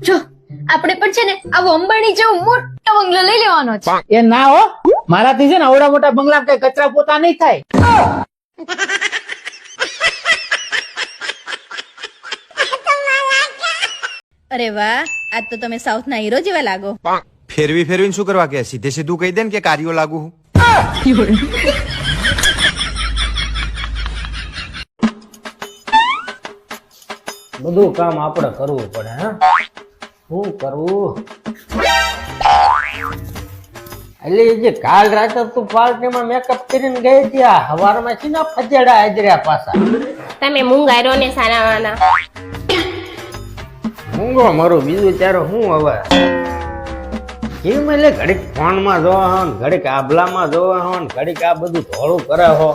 જો આપણે પણ છે ને આવો અંબાણી જેવો મોટો બંગલો લઈ લેવાનો છે. એ ના હો, મારાથી છે ને આવડા મોટા બંગલા કઈ કચરા પોતા નહીં થાય. અરે વાહ, આજ તો તમે સાઉથના હીરો જેવા લાગો. ફેરવી ફેરવીને શું કરવા કે સીધે સીધું કહી દે ને કે કાર્યો લાગુ હું. બધું કામ આપણે કરવું પડે. હે શું કરવું? એટલે એ જે કાલ રાતે તું પાર્ટીમાં મેકઅપ કરીને ગઈ હતી, આ હવારમાં છે ને ફજેડા હાજર્યા પાછા. તમે મુંગારો ને સાનાવાના. મૂંગો મારું બીજું ચારો હું હવે કેમ એટલે ઘડીક ફોનમાં જોવા હો ને ઘડીક આબલામાં જોવા હો ને ઘડીક આ બધું ધોળું કરે હો.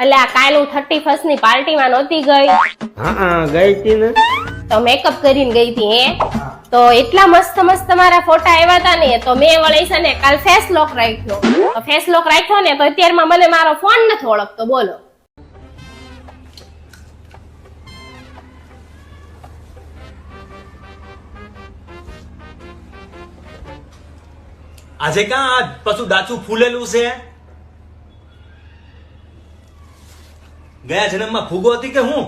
એટલે આ કાલ હું 31st ની પાર્ટીમાં નહોતી ગઈ હા ગઈ હતી ને. તો મેકઅપ કરીને ગઈ હતી હે તો એટલા મસ્ત મસ્ત તમારા ફોટા આવ્યા હતા ને તો મેં વળી છે ને કાલ ફેસ લોક રાખ્યો. તો ફેસ લોક રાખ્યો ને તો અત્યારમાં મને મારો ફોન નથી ઓળખતો. બોલો આજે ક્યાં પશુ દાચું ફૂલેલું છે? ગયા જન્મમાં ફૂગો હતી કે હું?